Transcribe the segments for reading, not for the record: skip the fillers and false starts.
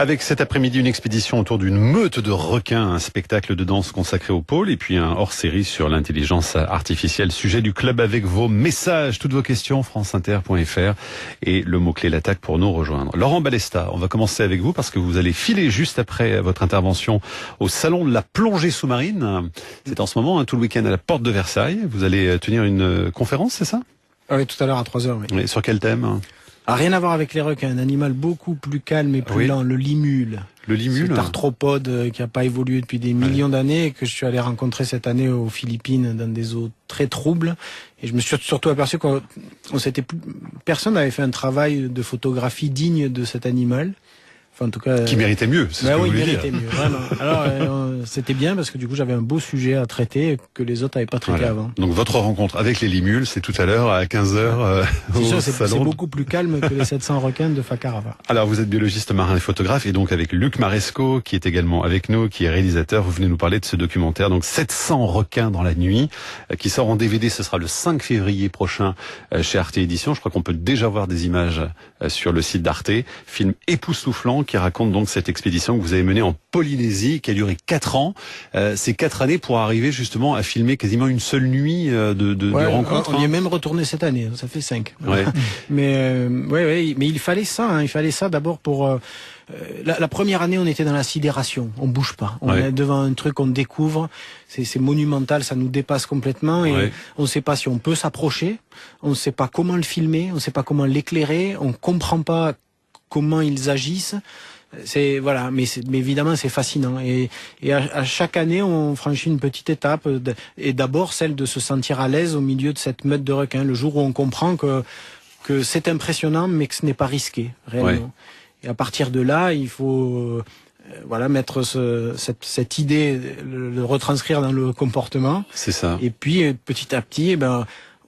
Avec cet après-midi une expédition autour d'une meute de requins, un spectacle de danse consacré au pôle et puis un hors-série sur l'intelligence artificielle. Sujet du club avec vos messages, toutes vos questions, franceinter.fr et le mot-clé l'attaque pour nous rejoindre. Laurent Balesta, on va commencer avec vous parce que vous allez filer juste après votre intervention au salon de la plongée sous-marine. C'est en ce moment, tout le week-end à la porte de Versailles. Vous allez tenir une conférence, c'est ça? Oui, tout à l'heure à 3h. Oui. Et sur quel thème? Rien à voir avec les requins, un animal beaucoup plus calme et plus lent, le limule. Le limule, cet arthropode qui n'a pas évolué depuis des millions d'années et que je suis allé rencontrer cette année aux Philippines dans des eaux très troubles. Et je me suis surtout aperçu qu'on personne n'avait fait un travail de photographie digne de cet animal. Enfin, en tout cas, qui méritait mieux, c'est ce que vous voulez dire. Mieux, vraiment. Alors, c'était bien parce que du coup, j'avais un beau sujet à traiter que les autres n'avaient pas traité avant. Donc, votre rencontre avec les limules, c'est tout à l'heure à 15h au salon. C'est beaucoup plus calme que les 700 requins de Fakarava. Alors, vous êtes biologiste marin et photographe et donc avec Luc Maresco, qui est également avec nous, qui est réalisateur. Vous venez nous parler de ce documentaire, donc 700 requins dans la nuit, qui sort en DVD. Ce sera le 5 février prochain chez Arte Éditions. Je crois qu'on peut déjà voir des images sur le site d'Arte. Film époustouflant qui raconte donc cette expédition que vous avez menée en Polynésie, qui a duré 4 ans. C'est 4 années pour arriver justement à filmer quasiment une seule nuit de rencontre. On y est même retourné cette année, ça fait 5. Ouais. mais il fallait ça. Il fallait ça d'abord pour... La première année, on était dans la sidération. On bouge pas. On est devant un truc qu'on découvre. C'est monumental, ça nous dépasse complètement. Et on ne sait pas si on peut s'approcher. On ne sait pas comment le filmer. On ne sait pas comment l'éclairer. On comprend pas comment ils agissent. Mais évidemment c'est fascinant et à chaque année on franchit une petite étape et d'abord celle de se sentir à l'aise au milieu de cette meute de requins, le jour où on comprend que c'est impressionnant mais que ce n'est pas risqué réellement. Et à partir de là il faut mettre cette idée, le retranscrire dans le comportement. C'est ça. Et puis petit à petit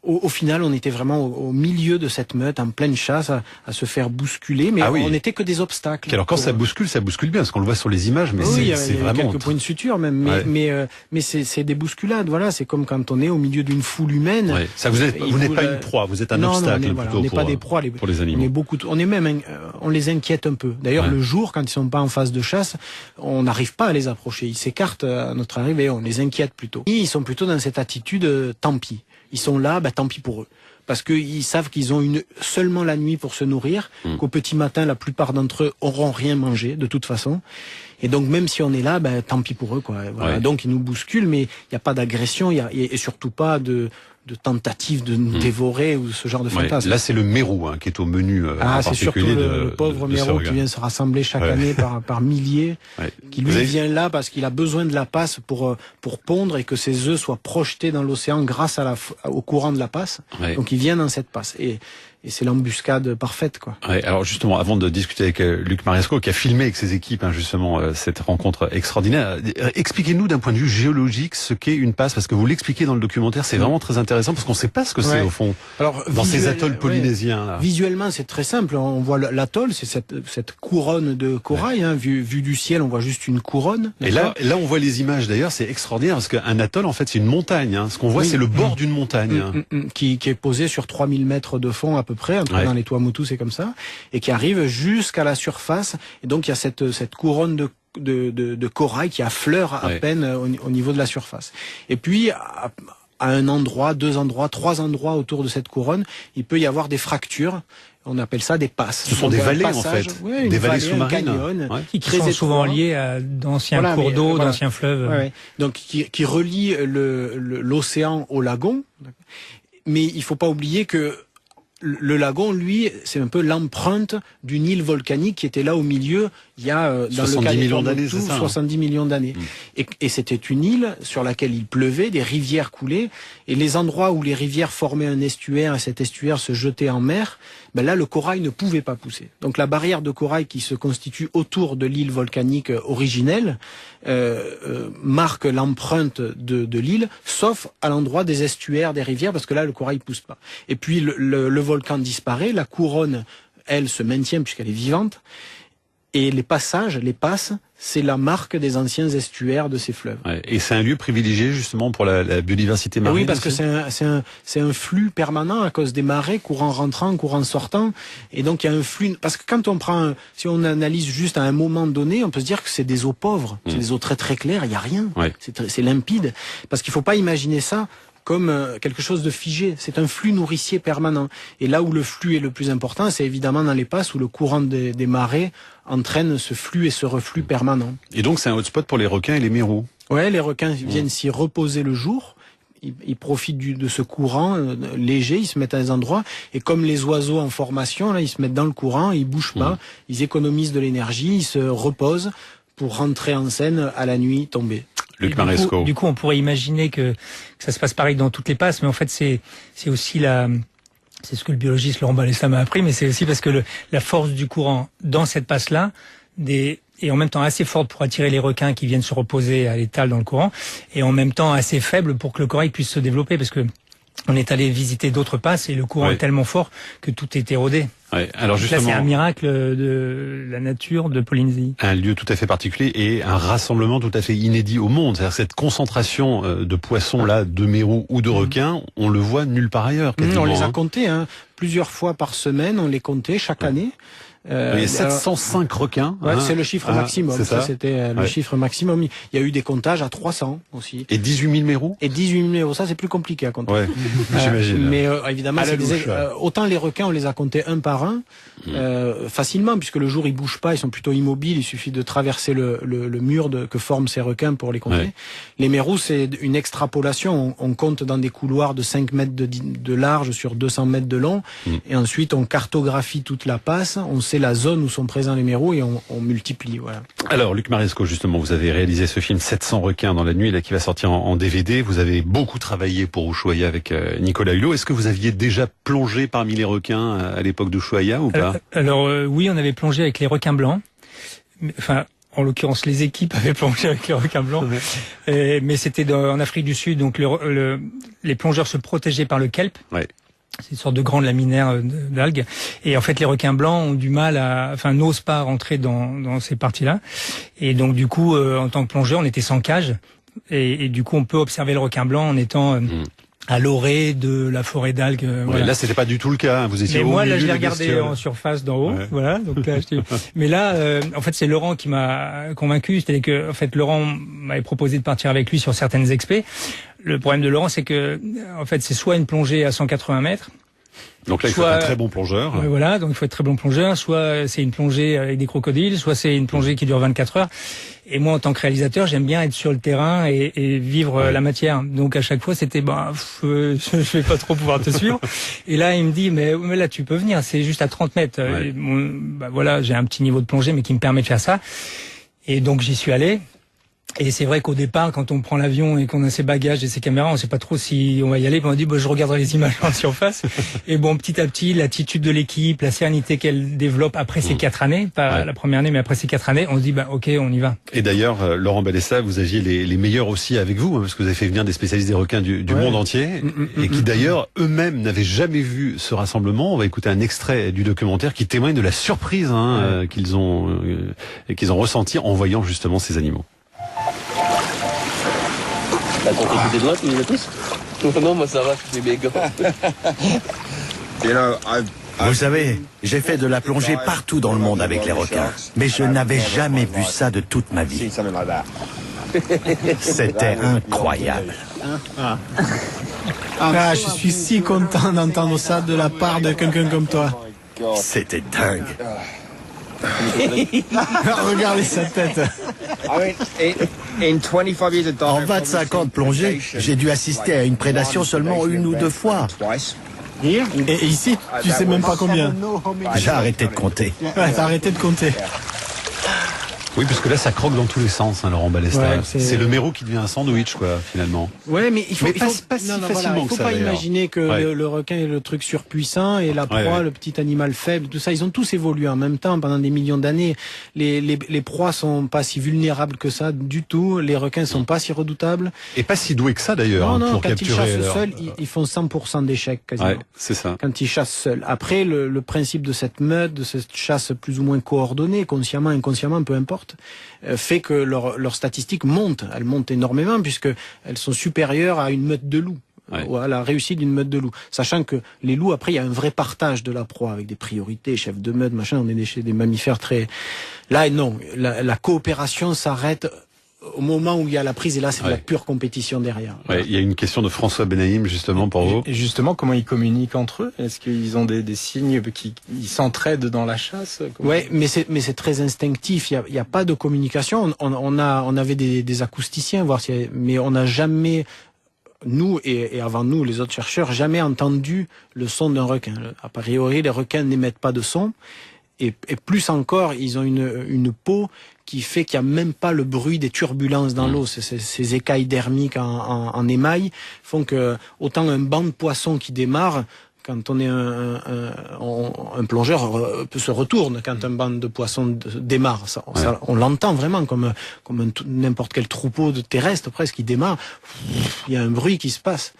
au final, on était vraiment au milieu de cette meute, en pleine chasse, à se faire bousculer, mais on n'était que des obstacles. Alors quand ça bouscule bien, parce qu'on le voit sur les images, mais c'est vraiment... quelques points de suture même, mais c'est des bousculades, voilà, c'est comme quand on est au milieu d'une foule humaine. Ouais. Ça, vous n'êtes pas une proie, vous êtes un obstacle plutôt on n'est pas des proies pour les animaux. On les inquiète un peu. D'ailleurs, le jour, quand ils sont pas en phase de chasse, on n'arrive pas à les approcher. Ils s'écartent à notre arrivée, on les inquiète plutôt. Et ils sont plutôt dans cette attitude, tant pis. Ils sont là, tant pis pour eux. Parce qu'ils savent qu'ils ont seulement la nuit pour se nourrir, qu'au petit matin, la plupart d'entre eux auront rien mangé, de toute façon. Et donc, même si on est là, tant pis pour eux, quoi. Voilà. Donc, ils nous bousculent, mais il n'y a pas d'agression, et surtout pas de tentative de nous dévorer ou ce genre de fantasme. Là, c'est le mérou qui est au menu c'est surtout le pauvre mérou qui vient se rassembler chaque année par milliers, qui lui vient là parce qu'il a besoin de la passe pour pondre et que ses œufs soient projetés dans l'océan grâce au courant de la passe. Donc il vient dans cette passe. Et c'est l'embuscade parfaite, quoi. Alors justement, avant de discuter avec Luc Maresco, qui a filmé avec ses équipes justement cette rencontre extraordinaire, expliquez-nous d'un point de vue géologique ce qu'est une passe, parce que vous l'expliquez dans le documentaire, c'est vraiment très intéressant, parce qu'on ne sait pas ce que c'est au fond. Alors, dans ces atolls polynésiens. Là. Visuellement, c'est très simple. On voit l'atoll, c'est cette couronne de corail. Vu du ciel, on voit juste une couronne. Et là, on voit les images. D'ailleurs, c'est extraordinaire, parce qu'un atoll, en fait, c'est une montagne. Ce qu'on voit, c'est le bord d'une montagne. Qui est posée sur 3000 mètres de fond à peu près, en tout cas dans les Tuamotu c'est comme ça, et qui arrive jusqu'à la surface, et donc il y a cette couronne de corail qui affleure à peine au niveau de la surface. Et puis à un endroit, 2 endroits, 3 endroits autour de cette couronne, il peut y avoir des fractures. On appelle ça des passes. Ce sont des vallées en fait, des vallées sous-marines, qui sont souvent liées à d'anciens cours d'eau, d'anciens fleuves. Donc qui relient l'océan au lagon. Mais il faut pas oublier que le lagon, lui, c'est un peu l'empreinte d'une île volcanique qui était là au milieu il y a dans 70 millions d'années, c'est ça, 70 millions d'années. Et c'était une île sur laquelle il pleuvait, des rivières coulaient, et les endroits où les rivières formaient un estuaire et cet estuaire se jetait en mer, là le corail ne pouvait pas pousser. Donc la barrière de corail qui se constitue autour de l'île volcanique originelle marque l'empreinte de l'île, sauf à l'endroit des estuaires, des rivières, parce que là le corail pousse pas. Et puis le volcan disparaît, la couronne, elle, se maintient puisqu'elle est vivante. Et les passages, les passes, c'est la marque des anciens estuaires de ces fleuves. Ouais, et c'est un lieu privilégié justement pour la biodiversité marine. Oui, parce que aussi. c'est un flux permanent à cause des marées, courant rentrant, courant sortant. Et donc il y a un flux. Parce que quand on prend, si on analyse juste à un moment donné, on peut se dire que c'est des eaux pauvres, c'est des eaux très très claires. Il y a rien. Ouais. C'est limpide. Parce qu'il faut pas imaginer ça comme quelque chose de figé. C'est un flux nourricier permanent. Et là où le flux est le plus important, c'est évidemment dans les passes où le courant des marées entraîne ce flux et ce reflux permanent. Et donc c'est un hotspot pour les requins et les mérous. Ouais, les requins viennent s'y reposer le jour. Ils profitent de ce courant léger, ils se mettent à des endroits, et comme les oiseaux en formation, là, ils se mettent dans le courant, ils bougent pas, ils économisent de l'énergie, ils se reposent pour rentrer en scène à la nuit tombée. Luc Maresco. Du coup, on pourrait imaginer que ça se passe pareil dans toutes les passes, mais en fait, c'est aussi c'est ce que le biologiste Laurent Balessa m'a appris, mais c'est aussi parce que la force du courant dans cette passe-là, est en même temps assez forte pour attirer les requins qui viennent se reposer à l'étal dans le courant, et en même temps assez faible pour que le corail puisse se développer, parce que on est allé visiter d'autres passes et le courant est tellement fort que tout est érodé. Ouais. Alors justement, là, c'est un miracle de la nature de Polynésie. Un lieu tout à fait particulier et un rassemblement tout à fait inédit au monde. C'est-à-dire cette concentration de poissons là, de mérous ou de requins, on le voit nulle part ailleurs. On les a comptés plusieurs fois par semaine, on les comptait chaque année. Il y a 705 requins. Ouais, c'est le chiffre maximum. Ça c'était le chiffre maximum. Il y a eu des comptages à 300 aussi. Et 18 000 mérous. Et 18 000 mérous, ça c'est plus compliqué à compter. Ouais, j'imagine. Mais évidemment, autant les requins, on les a comptés un par un facilement, puisque le jour ils bougent pas, ils sont plutôt immobiles. Il suffit de traverser le mur que forment ces requins pour les compter. Ouais. Les mérous, c'est une extrapolation. On compte dans des couloirs de 5 mètres de large sur 200 mètres de long, et ensuite on cartographie toute la passe. On sait la zone où sont présents les mérous et on multiplie. Voilà. Alors, Luc Maresco, justement, vous avez réalisé ce film 700 requins dans la nuit, là, qui va sortir en DVD. Vous avez beaucoup travaillé pour Ushuaïa avec Nicolas Hulot. Est-ce que vous aviez déjà plongé parmi les requins à l'époque d'Ushuaïa ou pas? Alors oui, on avait plongé avec les requins blancs. Enfin, en l'occurrence, les équipes avaient plongé avec les requins blancs. Mais c'était en Afrique du Sud, donc les plongeurs se protégeaient par le kelp. Ouais. C'est une sorte de grande laminaire d'algues. Et en fait, les requins blancs ont du mal n'osent pas rentrer dans ces parties-là. Et donc, du coup, en tant que plongeur, on était sans cage. Et du coup, on peut observer le requin blanc en étant à l'orée de la forêt d'algues. Voilà. Là, c'était pas du tout le cas. Vous étiez. Mais moi, là, je l'ai regardé en surface d'en haut. Ouais. Voilà. Donc là, mais là, en fait, c'est Laurent qui m'a convaincu. C'est-à-dire que, en fait, Laurent m'avait proposé de partir avec lui sur certaines expés. Le problème de Laurent, c'est que, en fait, c'est soit une plongée à 180 mètres. Donc là, il faut être un très bon plongeur. Voilà, donc il faut être très bon plongeur. Soit c'est une plongée avec des crocodiles, soit c'est une plongée qui dure 24 heures. Et moi, en tant que réalisateur, j'aime bien être sur le terrain et vivre la matière. Donc à chaque fois, c'était je vais pas trop pouvoir te suivre. Et là, il me dit mais là tu peux venir, c'est juste à 30 mètres. Ouais. Et voilà, j'ai un petit niveau de plongée, mais qui me permet de faire ça. Et donc j'y suis allé. Et c'est vrai qu'au départ, quand on prend l'avion et qu'on a ses bagages et ses caméras, on sait pas trop si on va y aller. Puis on dit, je regarderai les images en surface. Et bon, petit à petit, l'attitude de l'équipe, la sérénité qu'elle développe après ces 4 années, pas la première année, mais après ces 4 années, on se dit, ok, on y va. Et d'ailleurs, Laurent Balessa, vous aviez les meilleurs aussi avec vous, parce que vous avez fait venir des spécialistes des requins du monde entier, et qui d'ailleurs, eux-mêmes n'avaient jamais vu ce rassemblement. On va écouter un extrait du documentaire qui témoigne de la surprise qu'ils ont ressenti en voyant justement ces animaux. T'as compté tous tes doigts, tu les as tous? Non, moi ça va, je fais mes gars. Vous savez, j'ai fait de la plongée partout dans le monde avec les requins, mais je n'avais jamais vu ça de toute ma vie. C'était incroyable. Je suis si content d'entendre ça de la part de quelqu'un comme toi. C'était dingue. Regardez sa tête. En 25 ans de plongée, j'ai dû assister à une prédation seulement 1 ou 2 fois. Et ici, tu sais même pas combien. J'ai arrêté de compter. Ouais, t'as arrêté de compter. Oui, parce que là, ça croque dans tous les sens, hein, Laurent Balesta. Ouais, c'est le méro qui devient un sandwich, quoi, finalement. Ouais, mais il faut pas si facilement il faut que ça, pas d'ailleurs. imaginer que le requin est le truc surpuissant et la proie, le petit animal faible, tout ça, ils ont tous évolué en même temps pendant des millions d'années. Les proies sont pas si vulnérables que ça du tout. Les requins sont pas si redoutables. Et pas si doués que ça, d'ailleurs, Non, pour quand capturer. ils chassent seuls, ils font 100% d'échecs quasiment. Ouais, c'est ça. Quand ils chassent seuls. Après, le principe de cette meute, de cette chasse plus ou moins coordonnée, consciemment, inconsciemment, peu importe, fait que leurs statistiques montent. Elles montent énormément puisque elles sont supérieures à une meute de loups. Ou à la réussite d'une meute de loups. Sachant que les loups, après, il y a un vrai partage de la proie avec des priorités, chef de meute, machin. On est des mammifères très... Là, non. La coopération s'arrête au moment où il y a la prise, et là c'est de la pure compétition derrière. Ouais, il y a une question de François Benaïm justement pour vous. Et justement, comment ils communiquent entre eux? Est-ce qu'ils ont des signes ils s'entraident dans la chasse? Ouais, mais c'est très instinctif. Il y a pas de communication. On avait des acousticiens, mais on n'a jamais, nous et avant nous les autres chercheurs, jamais entendu le son d'un requin. A priori, les requins n'émettent pas de son. Et plus encore, ils ont une peau qui fait qu'il n'y a même pas le bruit des turbulences dans l'eau. Ces écailles dermiques en émail font que autant un banc de poissons qui démarre, quand on est un plongeur se retourne quand un banc de poissons démarre. On l'entend vraiment comme n'importe quel troupeau de terrestres presque qui démarre. Il y a un bruit qui se passe.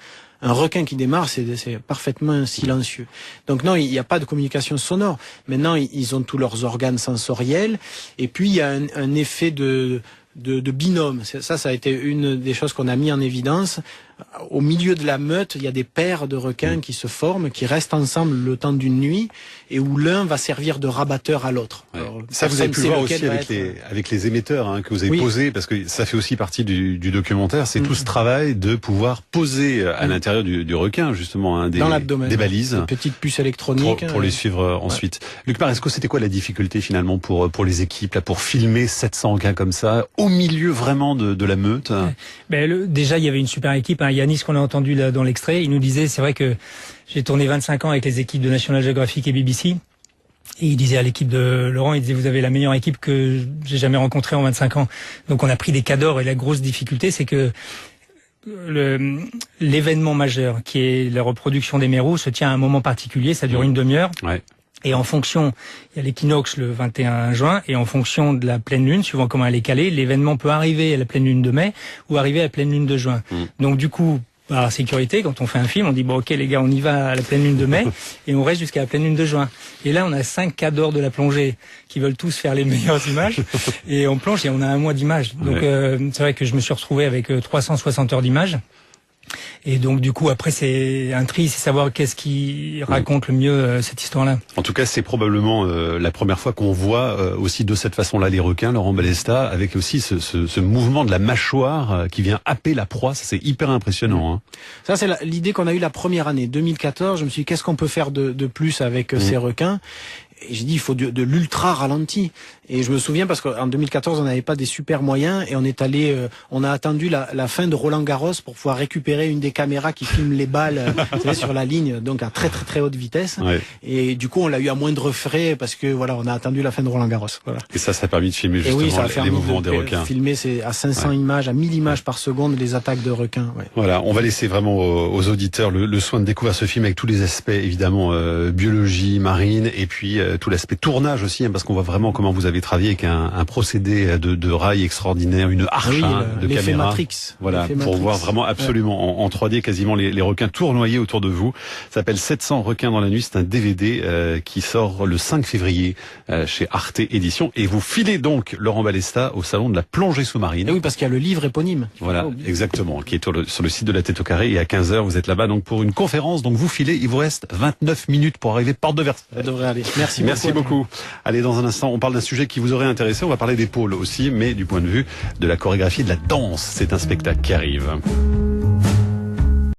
Un requin qui démarre, c'est parfaitement silencieux. Donc non, il n'y a pas de communication sonore. Maintenant, ils ont tous leurs organes sensoriels. Et puis, il y a un effet de binôme. Ça a été une des choses qu'on a mis en évidence. Au milieu de la meute, il y a des paires de requins qui se forment, qui restent ensemble le temps d'une nuit, et où l'un va servir de rabatteur à l'autre. Ouais. Ça, vous avez pu le voir aussi avec les émetteurs que vous avez posés, parce que ça fait aussi partie du documentaire. C'est tout ce travail de pouvoir poser à l'intérieur du requin, justement, dans l'abdomen, des balises, des petites puces électroniques pour les suivre ensuite. Luc Maresco, c'était quoi la difficulté finalement pour les équipes, là, pour filmer 700 requins comme ça, au milieu vraiment de la meute? Déjà, il y avait une super équipe. Yanis, qu'on a entendu là dans l'extrait, il nous disait, c'est vrai que j'ai tourné 25 ans avec les équipes de National Geographic et BBC. Et il disait à l'équipe de Laurent, il disait, vous avez la meilleure équipe que j'ai jamais rencontrée en 25 ans. Donc on a pris des cadors, et la grosse difficulté, c'est que l'événement majeur, qui est la reproduction des mérous, se tient à un moment particulier, ça dure une demi-heure. Ouais. Et en fonction, il y a l'équinoxe le 21 juin, et en fonction de la pleine lune, suivant comment elle est calée, l'événement peut arriver à la pleine lune de mai ou arriver à la pleine lune de juin. Donc du coup, par sécurité, quand on fait un film, on dit bon ok les gars, on y va à la pleine lune de mai et on reste jusqu'à la pleine lune de juin. Et là, on a 5 cadors de la plongée qui veulent tous faire les meilleures images et on plonge et on a un mois d'images. Donc c'est vrai que je me suis retrouvé avec 360 heures d'images. Et donc du coup après c'est un tri, c'est savoir qu'est-ce qui raconte le mieux cette histoire-là. En tout cas c'est probablement la première fois qu'on voit aussi de cette façon-là les requins, Laurent Balesta, avec aussi ce mouvement de la mâchoire qui vient happer la proie. Ça c'est hyper impressionnant. Ça c'est l'idée qu'on a eue la première année, 2014. Je me suis dit qu'est-ce qu'on peut faire de plus avec ces requins. Et j'ai dit il faut de l'ultra ralenti. Et je me souviens parce qu'en 2014 on n'avait pas des super moyens et on a attendu la fin de Roland Garros pour pouvoir récupérer une des caméras qui filme les balles sur la ligne, donc à très très très haute vitesse. Ouais. Et du coup on l'a eu à moindre frais parce que voilà on a attendu la fin de Roland Garros. Voilà. Et ça a permis de filmer justement les mouvements des requins. Filmer à 500 images, à 1000 images par seconde les attaques de requins. Ouais. Voilà, on va laisser vraiment aux auditeurs le soin de découvrir ce film avec tous les aspects évidemment biologie marine et puis tout l'aspect tournage aussi, parce qu'on voit vraiment comment vous avez travaillé avec un procédé de rail extraordinaire, une arche de caméra. Matrix. Voilà, pour voir vraiment absolument en 3D quasiment les requins tournoyer autour de vous. Ça s'appelle 700 requins dans la nuit, c'est un DVD qui sort le 5 février chez Arte Éditions. Et vous filez donc Laurent Balesta au salon de la plongée sous-marine. Et oui, parce qu'il y a le livre éponyme. Voilà, exactement, qui est sur le site de la Tête au Carré, et à 15h vous êtes là-bas donc pour une conférence. Donc vous filez, il vous reste 29 minutes pour arriver porte de Versailles. Ça devrait aller. Merci beaucoup. Allez, dans un instant, on parle d'un sujet qui vous aurait intéressé. On va parler des pôles aussi, mais du point de vue de la chorégraphie et de la danse. C'est un spectacle qui arrive.